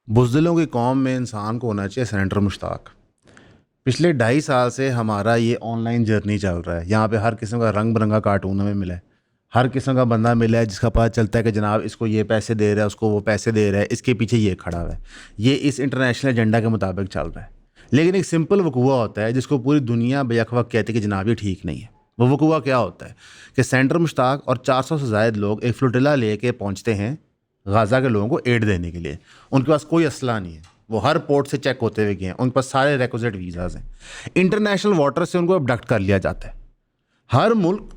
बुज़दिलों की कौम में इंसान को होना चाहिए सेनेटर मुश्ताक। पिछले 2.5 साल से हमारा ये ऑनलाइन जर्नी चल रहा है। यहाँ पे हर किस्म का रंग बिरंगा कार्टून हमें मिला है। हर किस्म का बंदा मिला है जिसका पता चलता है कि जनाब इसको ये पैसे दे रहा है, उसको वो पैसे दे रहा है, इसके पीछे ये खड़ा हुआ है। ये इस इंटरनेशनल एजेंडा के मुताबिक चल रहा है। लेकिन एक सिंपल वकूआ होता है जिसको पूरी दुनिया बेवकूफ़ कहती है कि जनाब ये ठीक नहीं है। वो वकूआ क्या होता है कि सेनेटर मुश्ताक और 400 से ज़ायद लोग एक फ्लोटिला लेके पहुँचते हैं गाज़ा के लोगों को एड देने के लिए। उनके पास कोई असला नहीं है, वो हर पोर्ट से चेक होते हुए गए हैं, उनके पास सारे रिक्विजिट वीज़ाज़ हैं। इंटरनेशनल वाटर से उनको अबडक्ट कर लिया जाता है। हर मुल्क,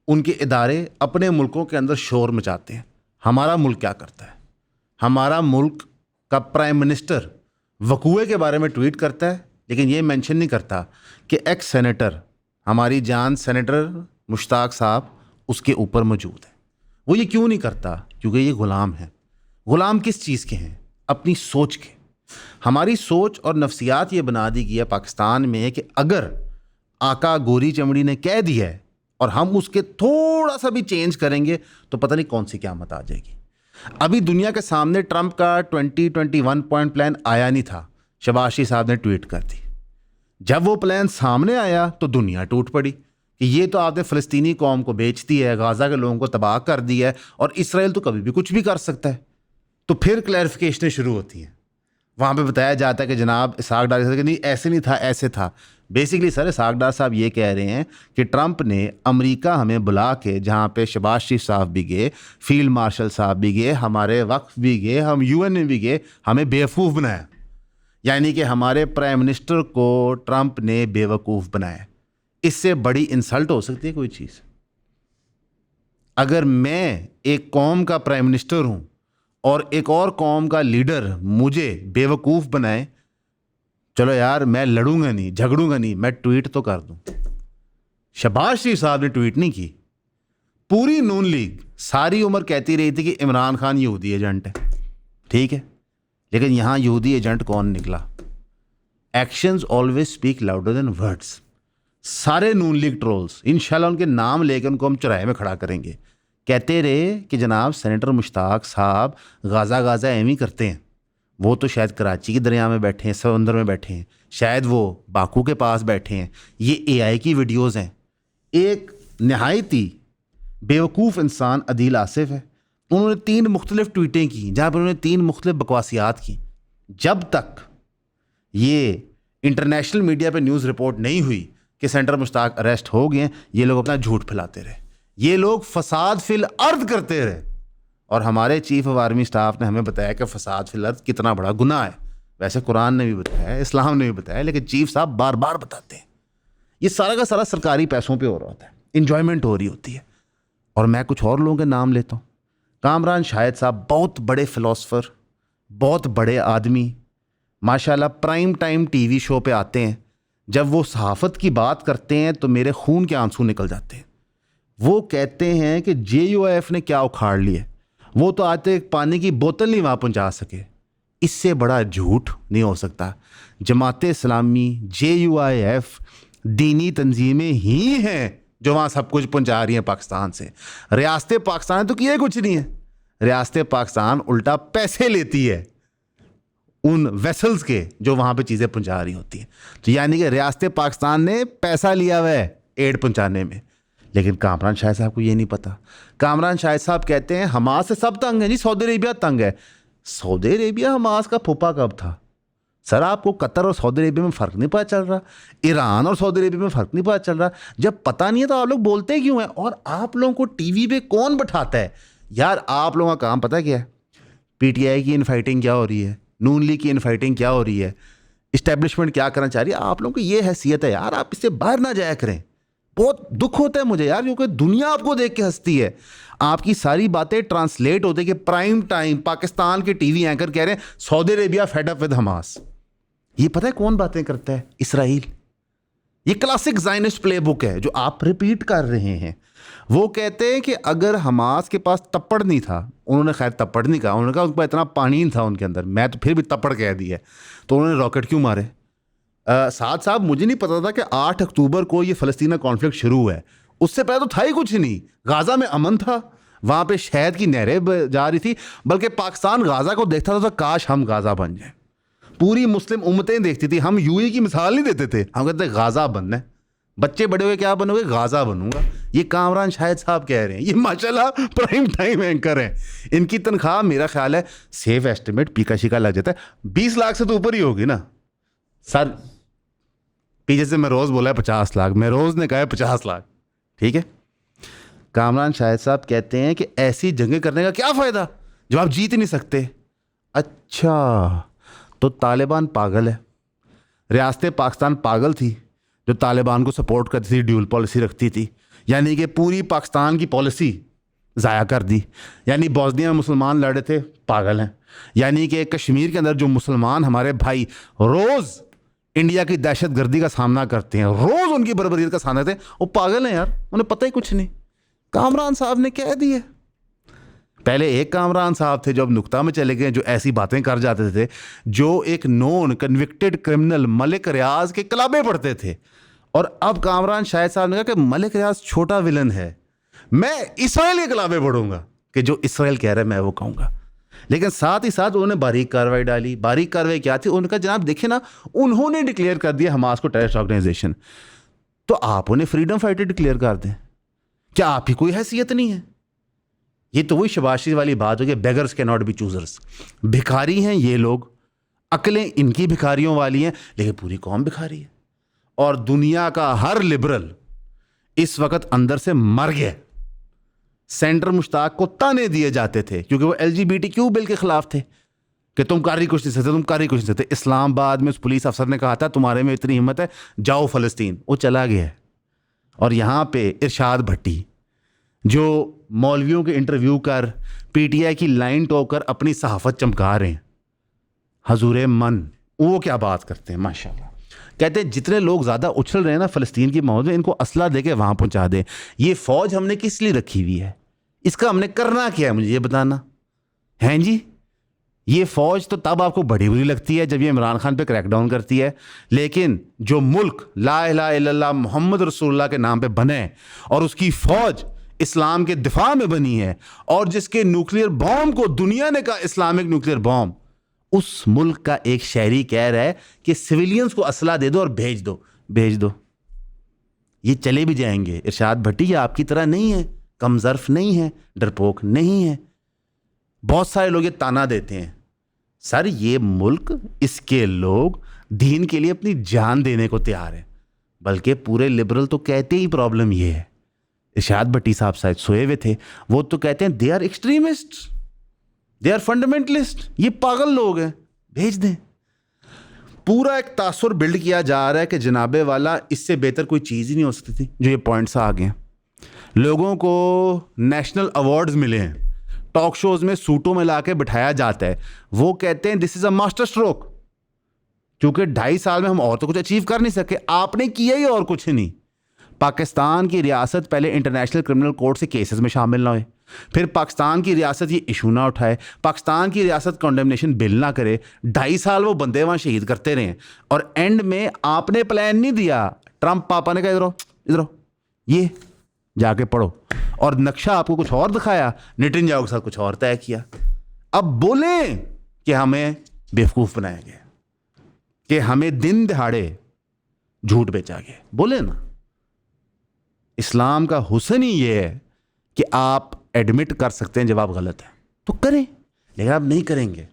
उनके इदारे अपने मुल्कों के अंदर शोर मचाते हैं। हमारा मुल्क क्या करता है? हमारा मुल्क का प्राइम मिनिस्टर वकूए के बारे में ट्वीट करता है, लेकिन ये मेंशन नहीं करता कि एक्स सेनेटर, हमारी जान सेनेटर मुश्ताक साहब उसके ऊपर मौजूद है। वो ये क्यों नहीं करता? क्योंकि ये ग़ुलाम हैं। ग़ुलाम किस चीज़ के हैं? अपनी सोच के। हमारी सोच और नफ्सियात ये बना दी गई है पाकिस्तान में कि अगर आका गोरी चमड़ी ने कह दिया है और हम उसके थोड़ा सा भी चेंज करेंगे तो पता नहीं कौन सी क़यामत आ जाएगी। अभी दुनिया के सामने ट्रंप का 2021 पॉइंट प्लान आया नहीं था, शहबाज शरीफ साहब ने ट्वीट कर दी। जब वो प्लान सामने आया तो दुनिया टूट पड़ी कि ये तो आपने फ़लस्तीनी कौम को बेच दी है, गाज़ा के लोगों को तबाह कर दिया है और इसराइल तो कभी भी कुछ भी कर सकता है। तो फिर क्लैरिफिकेशनें शुरू होती हैं। वहाँ पे बताया जाता है कि जनाब इसहाक डार साहब नहीं, ऐसे नहीं था, ऐसे था। बेसिकली सर इसहाक डार साहब ये कह रहे हैं कि ट्रंप ने अमेरिका हमें बुला के, जहाँ पे शहबाज शरीफ साहब भी गए, फील्ड मार्शल साहब भी गए, हमारे वक्फ भी गए, हम UN में भी गए, हमें बेवकूफ़ बनाया। यानी कि हमारे प्राइम मिनिस्टर को ट्रंप ने बेवकूफ़ बनाया। इससे बड़ी इंसल्ट हो सकती है कोई चीज़? अगर मैं एक कौम का प्राइम मिनिस्टर हूँ और एक और कौम का लीडर मुझे बेवकूफ़ बनाए, चलो यार मैं लड़ूंगा नहीं, झगड़ूंगा नहीं, मैं ट्वीट तो कर दूं। शहबाज शरीफ साहब ने ट्वीट नहीं की। पूरी नून लीग सारी उम्र कहती रही थी कि इमरान खान यहूदी एजेंट है, ठीक है, लेकिन यहाँ यहूदी एजेंट कौन निकला? Actions always speak louder than words. सारे नून लीग ट्रोल्स इंशाल्लाह उनके नाम लेकर उनको हम चौराहे में खड़ा करेंगे, कहते रहे कि जनाब सेनेटर मुश्ताक साहब गाज़ा एम ही करते हैं। वो तो शायद कराची के दरिया में बैठे हैं, समंदर में बैठे हैं, शायद वो बाकू के पास बैठे हैं, ये AI की वीडियोज़ हैं। एक नहायत ही बेवकूफ़ इंसान अदील आसिफ है, उन्होंने 3 मुख्तलिफ ट्वीटें की जहाँ पर उन्होंने 3 मुख्तलिफ बकवासियात की। जब तक ये इंटरनेशनल मीडिया पे न्यूज़ रिपोर्ट नहीं हुई कि सेनेटर मुश्ताक अरेस्ट हो गए, ये लोग अपना झूठ फैलाते रहे, ये लोग फसाद फिल अर्द करते रहे। और हमारे चीफ ऑफ आर्मी स्टाफ ने हमें बताया कि फसाद फिल अर्द कितना बड़ा गुनाह है। वैसे कुरान ने भी बताया, इस्लाम ने भी बताया, लेकिन चीफ साहब बार बार बताते हैं। ये सारा का सारा सरकारी पैसों पे हो रहा होता है, इंजॉयमेंट हो रही होती है। और मैं कुछ और लोगों के नाम लेता हूँ। कामरान शाहिद साहब बहुत बड़े फ़िलासफ़र, बहुत बड़े आदमी, माशाल्लाह प्राइम टाइम TV शो पे आते हैं। जब वो सहाफ़त की बात करते हैं तो मेरे खून के आंसू निकल जाते हैं। वो कहते हैं कि JUIF ने क्या उखाड़ लिया, वो तो आज तक एक पानी की बोतल नहीं वहाँ पहुँचा सके। इससे बड़ा झूठ नहीं हो सकता। जमात इस्लामी, JUIF दीनी तंजीमें ही हैं जो वहाँ सब कुछ पहुँचा रही हैं पाकिस्तान से। रियासत पाकिस्तान तो किए कुछ नहीं है। रियासत पाकिस्तान उल्टा पैसे लेती है उन वेसल्स के जो वहाँ पे चीज़ें पहुँचा रही होती हैं। तो यानी कि रियासत पाकिस्तान ने पैसा लिया हुआ है एड पहुँचाने में। लेकिन कामरान शाहिद साहब को ये नहीं पता। कामरान शाहिद साहब कहते हैं हमास से सब तंग है जी, सऊदी अरेबिया तंग है। सऊदी अरेबिया हमास का फूफा कब था? सर आपको कतर और सऊदी अरेबिया में फ़र्क नहीं पता चल रहा? ईरान और सऊदी अरेबिया में फ़र्क नहीं पता चल रहा? जब पता नहीं है तो आप लोग बोलते क्यों हैं? और आप लोगों को TV पे कौन बैठाता है? यार आप लोगों का काम पता क्या है? PTI की इनफाइटिंग क्या हो रही है, नून लीग की इनफाइटिंग क्या हो रही है, इस्टेब्लिशमेंट क्या करना चाह रही है। आप लोगों की ये हैसियत है यार, आप इससे बाहर ना जाया करें। बहुत दुख होता है मुझे यार, क्योंकि दुनिया आपको देख के हंसती है। आपकी सारी बातें ट्रांसलेट होते कि प्राइम टाइम पाकिस्तान के TV एंकर कह रहे हैं Saudi Arabia fed up with Hamas. ये पता है कौन बातें करता है? इसराइल। ये क्लासिक ज़ायनिस्ट प्लेबुक है जो आप रिपीट कर रहे हैं। वो कहते हैं कि अगर हमास के पास तप्पड़ नहीं था, उन्होंने खैर तप्पड़ नहीं कहा, उन्होंने कहा उनके पास इतना पानी नहीं था उनके अंदर, मैं तो फिर भी तप्पड़ कह दिया, तो उन्होंने रॉकेट क्यों मारे? साथ साहब मुझे नहीं पता था कि 8 अक्टूबर को ये फ़लस्तीन कॉन्फ्लिक्ट शुरू हुआ है। उससे पहले तो था ही कुछ नहीं। गाज़ा में अमन था, वहाँ पे शहद की नहरें जा रही थी, बल्कि पाकिस्तान गाज़ा को देखता था तो काश हम गाज़ा बन जाए। पूरी मुस्लिम उम्मतें देखती थी, हम यूएई की मिसाल नहीं देते थे, हम कहते गाज़ा बनना है। बच्चे बड़े हुए क्या बनोगे? गाज़ा बनूंगा। ये कामरान शाहिद साहब कह रहे हैं, ये माशाल्लाह प्राइम टाइम एंकर हैं। इनकी तनख्वाह मेरा ख्याल है सेफ एस्टिमेट पीका शिका लग जाता है 20 लाख से तो ऊपर ही होगी ना सर। पीछे से मैं रोज़ बोला है 50 लाख, मैं रोज़ ने कहा है 50 लाख, ठीक है। कामरान शाहिद साहब कहते हैं कि ऐसी जंगें करने का क्या फ़ायदा जब आप जीत ही नहीं सकते। अच्छा, तो तालिबान पागल है, रियासत पाकिस्तान पागल थी जो तालिबान को सपोर्ट करती थी, ड्यूल पॉलिसी रखती थी, यानी कि पूरी पाकिस्तान की पॉलिसी ज़ाया कर दी। यानी बोस्निया में मुसलमान लड़े थे, पागल हैं। यानी कि कश्मीर के अंदर जो मुसलमान हमारे भाई रोज़ इंडिया की दहशत गर्दी का सामना करते हैं, रोज़ उनकी बर्बरियत का सामना करते हैं, वो पागल हैं यार, उन्हें पता ही कुछ नहीं। कामरान साहब ने कह दिया। पहले एक कामरान साहब थे जो अब नुक्ता में चले गए, जो ऐसी बातें कर जाते थे, जो एक नॉन कन्विक्टेड क्रिमिनल मलिक रियाज के कलाबे पढ़ते थे। और अब कामरान शाहिद साहब ने कहा कि मलिक रियाज छोटा विलन है, मैं इसराइल के कलाबे पढ़ूंगा कि जो इसराइल कह रहा है मैं वो कहूँगा। लेकिन साथ ही साथ उन्होंने बारीक कार्रवाई डाली। बारीक कार्रवाई क्या थी? उनका जनाब देखिए ना, उन्होंने डिक्लेयर कर दिया हमास को टेररिस्ट ऑर्गेनाइजेशन, तो आप उन्हें फ्रीडम फाइटर डिक्लेयर कर दें, क्या आपकी कोई हैसियत नहीं है? ये तो वही शबाशी वाली बात हो गई, beggars can not be choosers. भिखारी हैं ये लोग, अकलें इनकी भिखारियों वाली हैं, लेकिन पूरी कौम भिखारी है। और दुनिया का हर लिबरल इस वक्त अंदर से मर गया। सेंटर मुश्ताक को ताने दिए जाते थे क्योंकि वो LGBTQ बिल के खिलाफ थे कि तुम कर ही कुछ नहीं सकते, तुम कर ही कुछ नहीं सकते। इस्लामाबाद में उस पुलिस अफसर ने कहा था तुम्हारे में इतनी हिम्मत है, जाओ फ़लस्तीन। वो चला गया है। और यहाँ पे इरशाद भट्टी जो मौलवियों के इंटरव्यू कर PTI की लाइन टोकर अपनी सहाफत चमका रहे हैं, हजूर मन, वो क्या बात करते हैं माशाल्लाह। कहते हैं जितने लोग ज़्यादा उछल रहे हैं ना फ़लस्तीन की मौत में, इनको असला दे के वहाँ पहुँचा दें। ये फ़ौज हमने किस लिए रखी हुई है? इसका हमने करना क्या है, मुझे ये बताना हैं जी। ये फ़ौज तो तब आपको बड़ी बुरी लगती है जब ये इमरान खान पे क्रैकडाउन करती है, लेकिन जो मुल्क ला इलाहा इल्लल्लाह मोहम्मद रसूलुल्लाह के नाम पे बने और उसकी फ़ौज इस्लाम के दिफा में बनी है और जिसके न्यूक्लियर बॉम्ब को दुनिया ने कहा इस्लामिक न्यूक्लियर बॉम्ब, उस मुल्क का एक शहरी कह रहा है कि सिविलियंस को असला दे दो और भेज दो, भेज दो। ये चले भी जाएंगे। इरशाद भट्टी ये आपकी तरह नहीं है, कमजर्फ नहीं है, डरपोक नहीं है। बहुत सारे लोग ये ताना देते हैं, सर ये मुल्क, इसके लोग दीन के लिए अपनी जान देने को तैयार है, बल्कि पूरे लिबरल तो कहते ही प्रॉब्लम ये है। इरशाद भट्टी साहब शायद सोए हुए थे, वो तो कहते हैं they are extremist, they are fundamentalist, ये पागल लोग हैं, भेज दें। पूरा एक तासुर बिल्ड किया जा रहा है कि जनाबे वाला इससे बेहतर कोई चीज़ ही नहीं हो सकती थी। जो ये पॉइंट्स आ गए हैं, लोगों को नेशनल अवार्ड्स मिले हैं, टॉक शोज में सूटों में ला के बिठाया जाता है, वो कहते हैं this is a master stroke, क्योंकि 2.5 साल में हम और तो कुछ अचीव कर नहीं सके, आपने किया ही और कुछ नहीं। पाकिस्तान की रियासत पहले इंटरनेशनल क्रिमिनल कोर्ट से केसेस में शामिल ना हुए, फिर पाकिस्तान की रियासत ये इशू ना उठाए, पाकिस्तान की रियासत कॉन्डेमनेशन बिल ना करे, 2.5 साल वो बंदे वहाँ शहीद करते रहे, और एंड में आपने प्लान नहीं दिया। ट्रंप पापा ने कहा इधर आओ, इधर आओ, ये जाके पढ़ो, और नक्शा आपको कुछ और दिखाया, नेतन्याहू के साथ कुछ और तय किया। अब बोलें कि हमें बेवकूफ़ बनाया गया, कि हमें दिन दिहाड़े झूठ बेचा गया, बोले ना। इस्लाम का हुस्न ही ये है कि आप एडमिट कर सकते हैं जब आप गलत हैं तो करें, लेकिन आप नहीं करेंगे।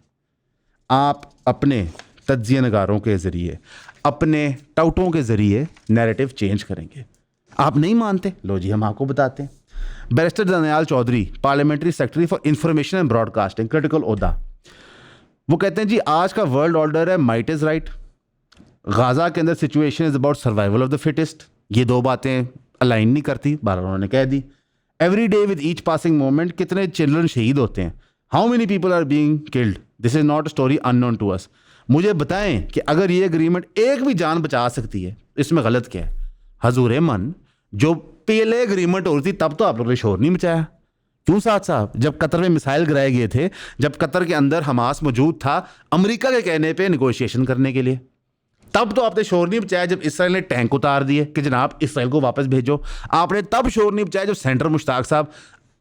आप अपने तज्जिया नगारों के ज़रिए, अपने टाउटों के ज़रिए नैरेटिव चेंज करेंगे। आप नहीं मानते, लो जी हम आपको बताते हैं। Barrister Daniyal Chaudhry, parliamentary secretary for information and broadcasting, critical ओहदा, वो कहते हैं जी आज का वर्ल्ड ऑर्डर है माइट इज़ राइट, गाज़ा के अंदर situation is about survival of the fittest. ये दो बातें अलाइन नहीं करती, बार उन्होंने कह दी। Every day with each passing moment, कितने चिल्ड्रन शहीद होते हैं, how many people are being killed, this is not a story unknown to us. मुझे बताएं कि अगर ये एग्रीमेंट एक भी जान बचा सकती है, इसमें गलत क्या है? हजूर मन, जो पहले एग्रीमेंट हो रही थी तब तो आप लोगों ने शोर नहीं मचाया, क्यों साथ साहब? जब कतर में मिसाइल गिराए गए थे, जब कतर के अंदर हमास मौजूद था अमेरिका के कहने पे नेगोशिएशन करने के लिए, तब तो आपने शोर नहीं मचाया जब इसराइल ने टैंक उतार दिए कि जनाब इसराइल को वापस भेजो। आपने तब शोर नहीं मचाया जब सेंटर मुश्ताक साहब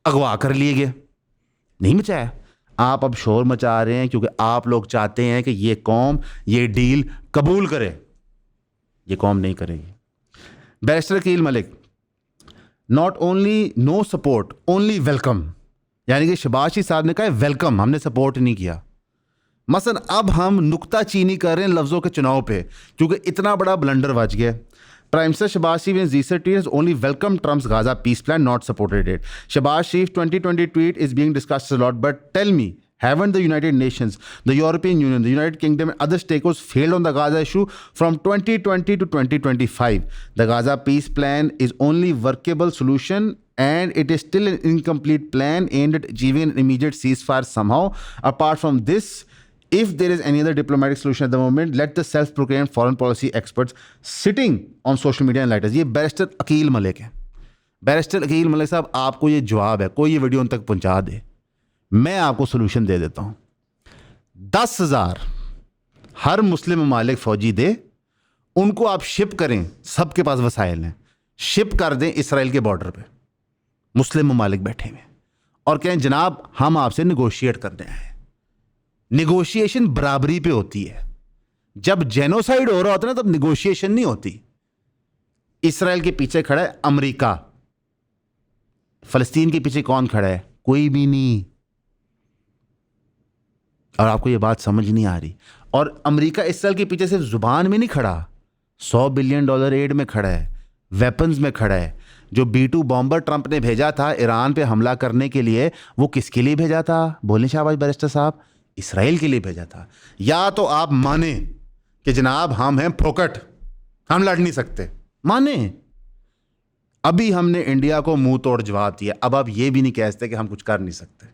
अगवा कर लिए गए, नहीं मचाया। आप अब शोर मचा रहे हैं क्योंकि आप लोग चाहते हैं कि ये कौम ये डील कबूल करे। ये कौम नहीं करेगी। Barrister Akeel Malik, not only no support, only welcome, यानी कि शहबाज साहब ने कहा वेलकम, हमने सपोर्ट नहीं किया। मसलन अब हम नुक्ताचीनी कर रहे हैं लफ्ज़ों के चुनाव पे क्योंकि इतना बड़ा ब्लंडर बच गया। Prime Minister Shehbaz Sharif in recent tweet has only welcomed Trump's Gaza peace plan, not supported it. Shehbaz Sharif's 2020 tweet is being discussed a lot, but tell me, haven't the United Nations, the European Union, the United Kingdom and other stakeholders failed on the Gaza issue from 2020 to 2025? The Gaza peace plan is only workable solution and it is still an incomplete plan aimed at achieving an immediate ceasefire somehow. Apart from this, if there is any other diplomatic solution at the moment, let the self-proclaimed foreign policy experts sitting on social media enlighten us. ये barrister Akeel Malik है। Barrister Akeel Malik साहब, आपको ये जवाब है, कोई ये video उन तक पहुंचा दे, मैं आपको सोल्यूशन दे देता हूँ। 10,000 हर मुस्लिम ममालिक फौजी दे, उनको आप शिप करें, सबके पास वसाइल हैं, शिप कर दें इसराइल के बॉर्डर पे, मुस्लिम ममालिक बैठे हुए, और कहें जनाब हम आपसे निगोशिएट करने आए। निगोशिएशन बराबरी पे होती है। जब जेनोसाइड हो रहा होता है ना, तब निगोशिएशन नहीं होती। इसराइल के पीछे खड़ा है अमेरिका, फलस्तीन के पीछे कौन खड़ा है? कोई भी नहीं। और आपको ये बात समझ नहीं आ रही। और अमेरिका इसराइल के पीछे सिर्फ जुबान में नहीं खड़ा, $100 बिलियन एड में खड़ा है, वेपन्स में खड़ा है। जो B-2 बॉम्बर ट्रंप ने भेजा था ईरान पे हमला करने के लिए, वो किसके लिए भेजा था? बोलें शाहबाज बैरिस्टर साहब, इसराइल के लिए भेजा था। या तो आप माने कि जनाब हम हैं फोकट, हम लड़ नहीं सकते, माने। अभी हमने इंडिया को मुंह तोड़ जवाब दिया, अब आप ये भी नहीं कह सकते कि हम कुछ कर नहीं सकते।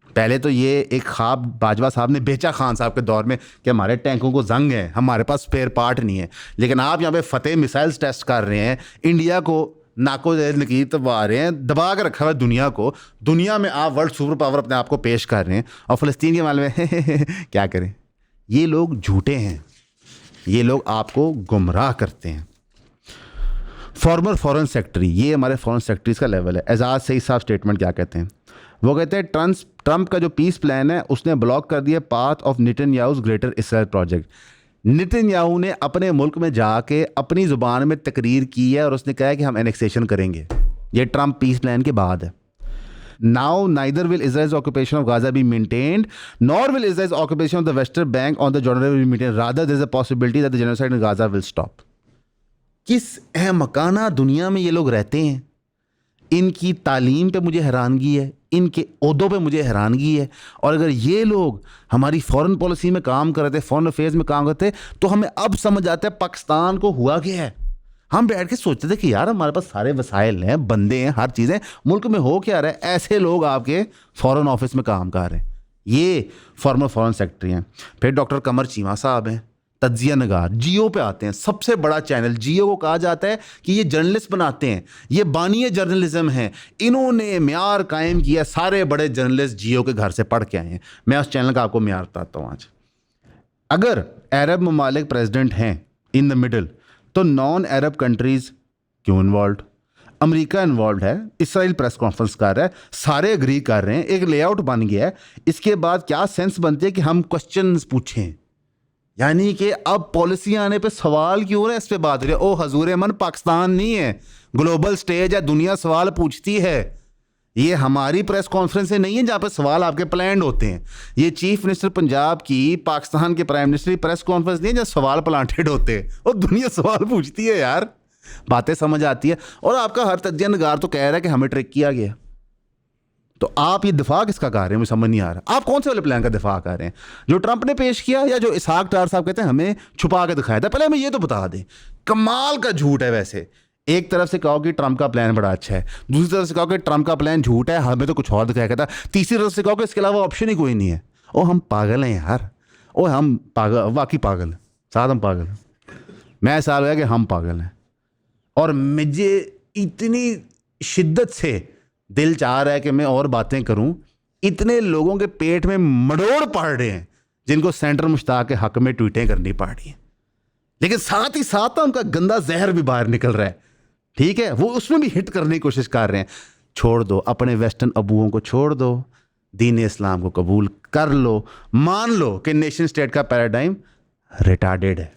पहले तो ये एक ख्वाब बाजवा साहब ने बेचा खान साहब के दौर में कि हमारे टैंकों को जंग है, हमारे पास स्पेयर पार्ट नहीं है। लेकिन आप यहाँ पे फतेह मिसाइल्स टेस्ट कर रहे हैं, इंडिया को नाको नकीर दबा रहे हैं, दबा के रखा हुआ है दुनिया को। दुनिया में आप वर्ल्ड सुपर पावर अपने आप को पेश कर रहे हैं, और फ़लस्तीन के मामले में क्या करें? ये लोग झूठे हैं, ये लोग आपको गुमराह करते हैं। फॉर्मर फॉरेन सेक्रेटरी, ये हमारे फॉरेन सेक्रेटरीज का लेवल है। एजाज सईद साहब स्टेटमेंट क्या कहते हैं? वो कहते हैं ट्रंप का जो पीस प्लान है उसने ब्लॉक कर दिया path of Netanyahu's greater Israel project. Netanyahu ने अपने मुल्क में जाके अपनी ज़ुबान में तकरीर की है और उसने कहा है कि हम एनेक्सेशन करेंगे। ये ट्रंप पीस प्लान के बाद है। Now neither will Israel's occupation of Gaza be maintained nor will Israel's occupation of the western bank on the Jordan river be maintained, rather there is a possibility that the genocide in Gaza will stop. किस अहमकाना दुनिया में ये लोग रहते हैं? इनकी तालीम पे मुझे हैरानगी है, इनके ओहदों पे मुझे हैरानगी है। और अगर ये लोग हमारी फॉरेन पॉलिसी में काम कर रहे थे, फॉरेन अफेयर्स में काम करते, तो हमें अब समझ आता है पाकिस्तान को हुआ क्या है। हम बैठ के सोचते थे कि यार हमारे पास सारे वसाइल हैं, बंदे हैं, हर चीज़ें, मुल्क में हो क्या रहा है। ऐसे लोग आपके फॉरेन ऑफिस में काम कर रहे हैं। ये फॉर्मर फॉरेन सेक्रेटरी हैं। फिर डॉक्टर कमर चीमा साहब हैं, तज्जिया नगार, जियो पे आते हैं, सबसे बड़ा चैनल। जियो को कहा जाता है कि ये जर्नलिस्ट बनाते हैं, ये बानिए जर्नलिज्म हैं। इन्होंने म्यार कायम किया, सारे बड़े जर्नलिस्ट जियो के घर से पढ़ के आए हैं। मैं उस चैनल का आपको म्यार बताता हूँ आज। अगर अरब ममालिक प्रेसिडेंट हैं इन द मिडल, तो नॉन अरब कंट्रीज़ क्यों इन्वॉल्व? अमेरिका इन्वॉल्व है, इसराइल प्रेस कॉन्फ्रेंस कर रहा है, सारे एग्री कर रहे हैं, एक लेआउट बन गया है। इसके बाद क्या सेंस बनती है कि हम क्वेश्चंस पूछें? यानी कि अब पॉलिसी आने पे सवाल क्यों हो रहे हैं, इस पे बात हो रही है। ओ हजूर मन, पाकिस्तान नहीं है, ग्लोबल स्टेज है, दुनिया सवाल पूछती है। ये हमारी प्रेस कॉन्फ्रेंसें नहीं है जहाँ पे सवाल आपके प्लान्ड होते हैं। ये चीफ मिनिस्टर पंजाब की, पाकिस्तान के प्राइम मिनिस्टर की प्रेस कॉन्फ्रेंस नहीं है जहाँ सवाल प्लांटेड होते हैं। और दुनिया सवाल पूछती है यार, बातें समझ आती है। और आपका हर तज्जिया नगार तो कह रहा है कि हमें ट्रिक किया गया। तो आप ये दिफा किसका कर रहे हैं, मुझे समझ नहीं आ रहा। आप कौन से वाले प्लान का दिफा कर रहे हैं? जो ट्रंप ने पेश किया, या जो इसहाक डार साहब कहते हैं हमें छुपा के दिखाया था? पहले हमें ये तो बता दें। कमाल का झूठ है। वैसे एक तरफ से कहो कि ट्रंप का प्लान बड़ा अच्छा है, दूसरी तरफ से कहो कि ट्रंप का प्लान झूठ है, हमें तो कुछ और दिखाया था, तीसरी तरफ से कहो कि इसके अलावा ऑप्शन ही कोई नहीं है। ओ हम पागल हैं यार, ओ हम पागल, वाकई पागल हैं, साथ हम पागल हैं। मैं साल हो गया कि हम पागल हैं। और मुझे इतनी शिद्दत से दिल चाह रहा है कि मैं और बातें करूं। इतने लोगों के पेट में मड़ोड़ पड़ रहे हैं जिनको सेंटर मुश्ताक के हक में ट्वीटें करनी पड़ रही हैं, लेकिन साथ ही साथ उनका गंदा जहर भी बाहर निकल रहा है। ठीक है, वो उसमें भी हिट करने की कोशिश कर रहे हैं। छोड़ दो, अपने वेस्टर्न अबुओं को छोड़ दो, दीन इस्लाम को कबूल कर लो, मान लो कि नेशन स्टेट का पैराडाइम रिटार्डेड है।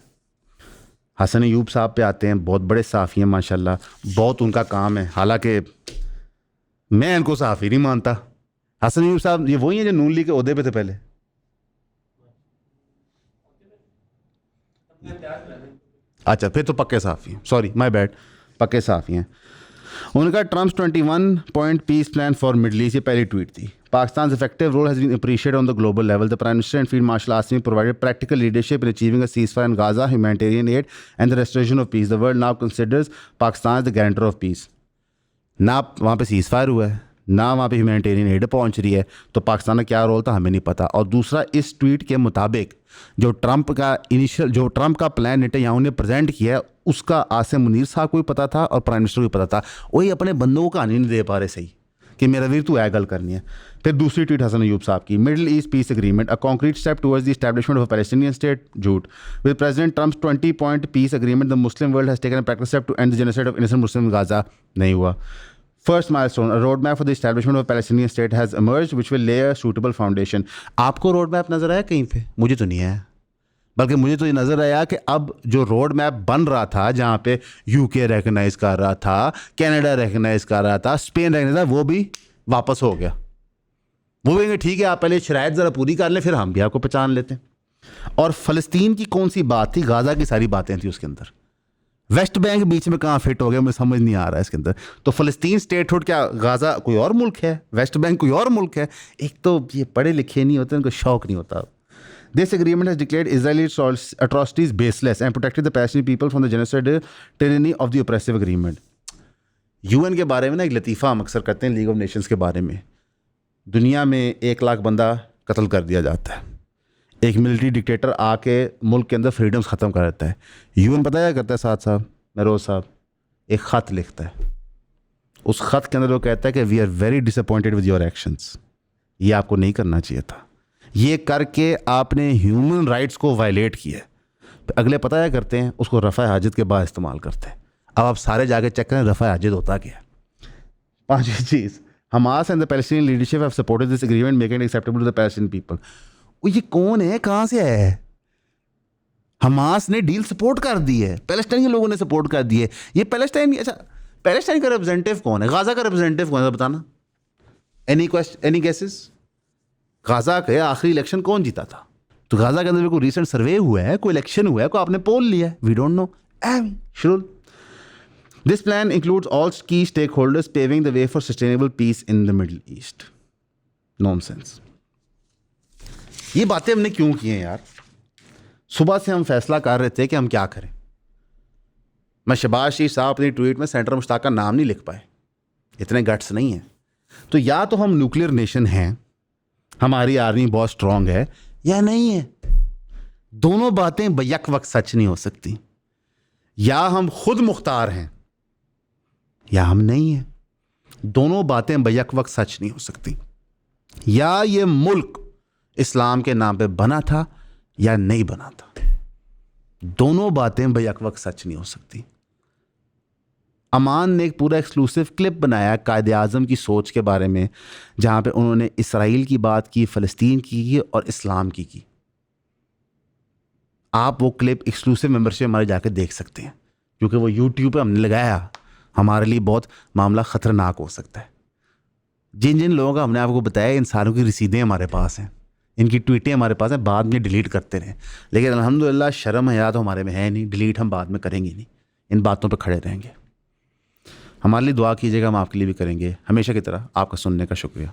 हसन अयूब साहब पे आते हैं, बहुत बड़े साफ़ी हैं माशाल्लाह, बहुत उनका काम है, हालांकि मैं इनको साफ़ी नहीं मानता। हसन अयूब साहब ये वही हैं जो नून लीग के ओहदे पे थे पहले। अच्छा, फिर तो पक्के साफ़ी हैं, सॉरी माय बैड, पक्के साफ़ी हैं। उनका Trump's 21 point peace plan for Middle East, ये पहली ट्वीट थी। Pakistan's effective role has been appreciated on the global level. The Prime Minister and Field Marshal Asimi provided practical leadership in achieving a ceasefire in Gaza, humanitarian aid, and the restoration of peace. The world now considers Pakistan as the guarantor of peace. ना वहाँ पे seize fire हुआ है, ना वहाँ पे humanitarian add पहुँच रही है, तो पाकिस्तान का क्या रोल था हमें नहीं पता। और दूसरा, इस ट्वीट के मुताबिक जो ट्रंप का प्लान नेतन्याहू ने प्रेजेंट किया है, उसका आसिम मुनीर साहब को भी पता था और प्राइम मिनिस्टर को भी पता था। वही अपने बंदों को कहानी नहीं दे पा रहे सही कि मेरा वीर तू गल करनी है। फिर दूसरी ट्वीट हसन अयूब साहब की, Middle East peace agreement a concrete step towards the establishment of a Palestinian state, झूठ। With president Trump's 20 point peace agreement the Muslim world has taken a practical step to end the genocide of innocent Muslim in Gaza, नहीं हुआ। First milestone, a road map for the establishment of Palestinian state has emerged which will lay a suitable foundation. आपको road map नजर आया कहीं पे? मुझे तो नहीं आया, बल्कि मुझे तो ये नज़र आया कि अब जो रोड मैप बन रहा था, जहाँ पे यूके रिकगनाइज कर रहा था, कनाडा रिकगनाइज कर रहा था, स्पेन रिकगनाइज, वो भी वापस हो गया। वो कहेंगे ठीक है आप पहले शराइत ज़रा पूरी कर लें, फिर हम भी आपको पहचान लेते हैं। और फ़लस्तीन की कौन सी बात थी? गाज़ा की सारी बातें थी उसके अंदर। वेस्ट बैंक बीच में कहाँ फिट हो गया, मुझे समझ नहीं आ रहा है इसके अंदर। तो फ़लस्तीन स्टेटहुड, क्या गाज़ा कोई और मुल्क है? वेस्ट बैंक कोई और मुल्क है? एक तो ये पढ़े लिखे नहीं होते, उनको शौक नहीं होता। This agreement has declared Israeli atrocities baseless and protected the Palestinian people from the genocide tyranny of the oppressive agreement. UN के बारे में ना एक लतीफ़ा हम अक्सर करते हैं, लीग ऑफ नेशंस के बारे में। दुनिया में 1 लाख बंदा कत्ल कर दिया जाता है, एक मिलिट्री डिक्टेटर आके मुल्क के अंदर फ्रीडम्स ख़त्म कर देता है। UN पता क्या करता है? साहब नरोज साहब एक ख़त लिखता है, उस ख़त के अंदर वो कहता है कि we are very disappointed with your actions, ये आपको नहीं करना चाहिए था, ये करके आपने ह्यूमन राइट्स को वायलेट किया। अगले पता क्या करते हैं? उसको रफ़ा हाजित के बाद इस्तेमाल करते हैं। अब आप सारे जाके चेक करें रफ़ा हाजित होता क्या है। 5वीं चीज़, Hamas and the Palestinian leadership have supported this agreement making it acceptable to the Palestinian people. ये कौन है, कहाँ से आया है? हमास ने डील सपोर्ट कर दी है, पैलेस्टाइन लोगों ने सपोर्ट कर दी है। ये पैलेस्टाइन, अच्छा पैलेस्टाइन का रिप्रेजेंटेटिव कौन है? गाज़ा का रिप्रेजेंटेटिव कौन है बताना? Any guesses? गाज़ा के आखिरी इलेक्शन कौन जीता था? तो गाज़ा के अंदर कोई रिसेंट सर्वे हुआ है, कोई इलेक्शन हुआ है, कोई आपने पोल लिया है? We don't know. शुरू this plan includes all key stakeholders paving the way for sustainable peace in the Middle East. Nonsense. ये बातें हमने क्यों की हैं यार? सुबह से हम फैसला कर रहे थे कि हम क्या करें। मैं शहबाज शरीफ साहब अपनी ट्वीट में सेंटर मुश्ताक का नाम नहीं लिख पाए, इतने गट्स नहीं हैं। तो या तो हम न्यूक्लियर नेशन हैं, हमारी आर्मी बहुत स्ट्रांग है, या नहीं है। दोनों बातें बैक वक्त सच नहीं हो सकती। या हम खुद मुख्तार हैं या हम नहीं हैं। दोनों बातें बैक वक्त सच नहीं हो सकती। या ये मुल्क इस्लाम के नाम पे बना था या नहीं बना था। दोनों बातें बैक वक्त सच नहीं हो सकती। अमान ने एक पूरा एक्सक्लूसिव क्लिप बनाया कायदे आज़म की सोच के बारे में, जहाँ पे उन्होंने इसराइल की बात की, फ़लस्तीन की और इस्लाम की। आप वो क्लिप एक्सक्लूसिव मेंबरशिप हमारे जाकर देख सकते हैं, क्योंकि वो यूट्यूब पे हमने लगाया। हमारे लिए बहुत मामला ख़तरनाक हो सकता है। जिन जिन लोगों का हमने आपको बताया, इन सारों की रसीदें हमारे पास हैं, इनकी ट्वीटें हमारे पास हैं। बाद में डिलीट करते रहे, लेकिन अल्हम्दुलिल्लाह शर्म हया तो हमारे में है नहीं, डिलीट हम बाद में करेंगे नहीं। इन बातों पर खड़े रहेंगे। हमारे लिए दुआ कीजिएगा, हम आपके लिए भी करेंगे। हमेशा की तरह आपका सुनने का शुक्रिया।